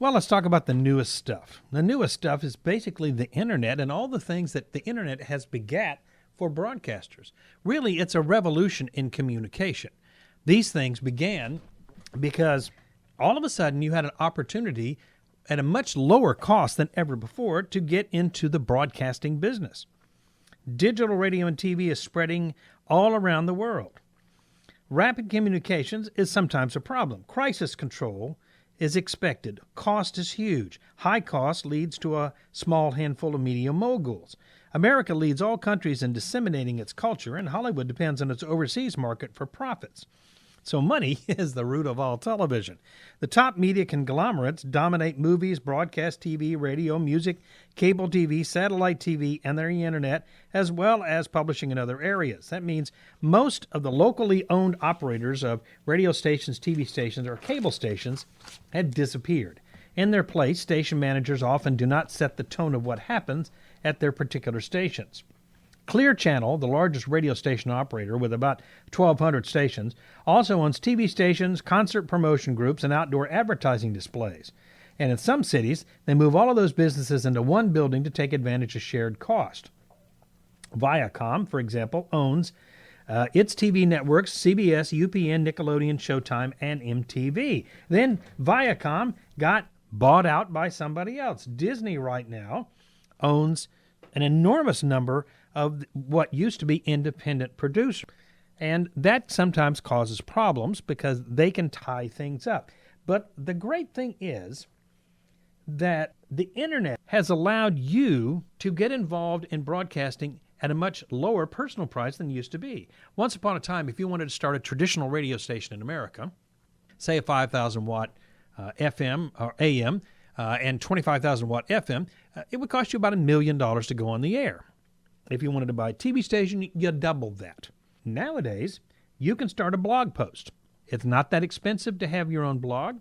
Well, let's talk about the newest stuff. The newest stuff is basically the internet and all the things that the internet has begat for broadcasters. Really, it's a revolution in communication. These things began because all of a sudden you had an opportunity at a much lower cost than ever before to get into the broadcasting business. Digital radio and TV is spreading all around the world. Rapid communications is sometimes a problem. Crisis control is expected. Cost is huge. High cost leads to a small handful of media moguls. America leads all countries in disseminating its culture, and Hollywood depends on its overseas market for profits. So money is the root of all television. The top media conglomerates dominate movies, broadcast TV, radio, music, cable TV, satellite TV, and the internet, as well as publishing in other areas. That means most of the locally owned operators of radio stations, TV stations, or cable stations had disappeared. In their place, station managers often do not set the tone of what happens at their particular stations. Clear Channel, the largest radio station operator with about 1,200 stations, also owns TV stations, concert promotion groups, and outdoor advertising displays. And in some cities, they move all of those businesses into one building to take advantage of shared cost. Viacom, for example, owns its TV networks, CBS, UPN, Nickelodeon, Showtime, and MTV. Then Viacom got bought out by somebody else. Disney right now owns an enormous number of what used to be independent producers. And that sometimes causes problems because they can tie things up. But the great thing is that the internet has allowed you to get involved in broadcasting at a much lower personal price than used to be. Once upon a time, if you wanted to start a traditional radio station in America, say a 5,000 watt FM or AM and 25,000 watt FM, it would cost you about $1 million to go on the air. If you wanted to buy a TV station, you double that. Nowadays, you can start a blog post. It's not that expensive to have your own blog.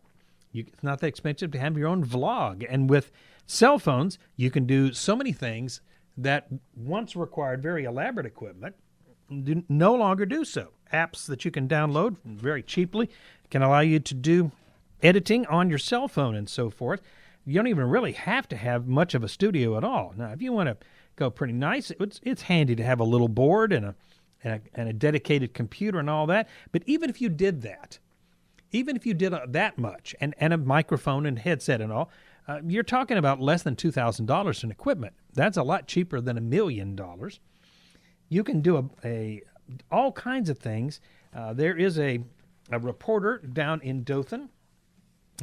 It's not that expensive to have your own vlog. And with cell phones, you can do so many things that once required very elaborate equipment, no longer do so. Apps that you can download very cheaply can allow you to do editing on your cell phone and so forth. You don't even really have to have much of a studio at all. Now, if you want to go pretty nice, it's handy to have a little board and a dedicated computer and all that. But even if you did that, that much and a microphone and headset and all, you're talking about less than $2,000 in equipment. That's a lot cheaper than $1 million. You can do all kinds of things. There is a reporter down in Dothan,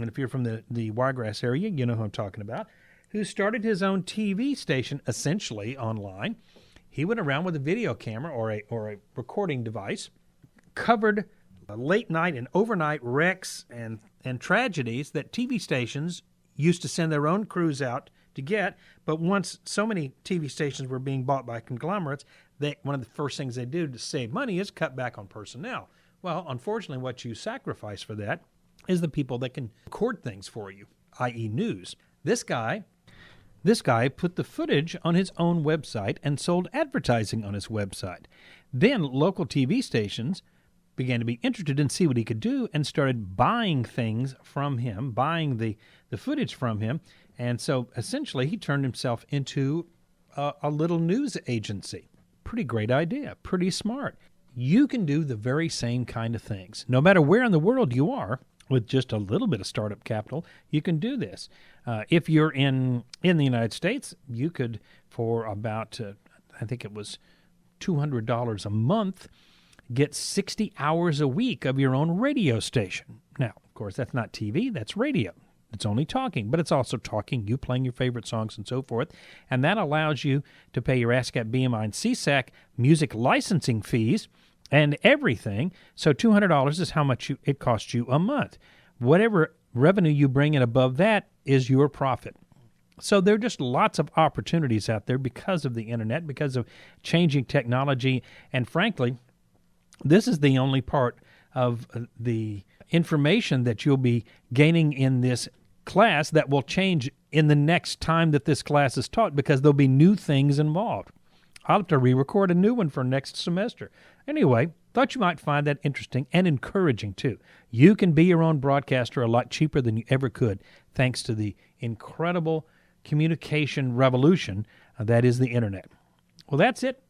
and if you're from the Wiregrass area, you know who I'm talking about, who started his own TV station essentially online. He went around with a video camera or a recording device, covered late night and overnight wrecks and tragedies that TV stations used to send their own crews out to get. But once so many TV stations were being bought by conglomerates, one of the first things they do to save money is cut back on personnel. Well, unfortunately, what you sacrifice for that is the people that can record things for you, i.e. news. This guy put the footage on his own website and sold advertising on his website. Then local TV stations began to be interested and see what he could do and started buying things from him, buying the footage from him. And so essentially he turned himself into a little news agency. Pretty great idea, pretty smart. You can do the very same kind of things. No matter where in the world you are, with just a little bit of startup capital, you can do this. If you're in the United States, you could, for about, I think it was $200 a month, get 60 hours a week of your own radio station. Now, of course, that's not TV, that's radio. It's only talking, but it's also talking, you playing your favorite songs and so forth. And that allows you to pay your ASCAP, BMI, and CSAC music licensing fees and everything. So $200 is how much it costs you a month. Whatever revenue you bring in above that is your profit. So there are just lots of opportunities out there because of the internet, because of changing technology. And frankly, this is the only part of the information that you'll be gaining in this class that will change in the next time that this class is taught, because there'll be new things involved. I'll have to re-record a new one for next semester. Anyway, Thought you might find that interesting and encouraging, too. You can be your own broadcaster a lot cheaper than you ever could, thanks to the incredible communication revolution that is the internet. Well, that's it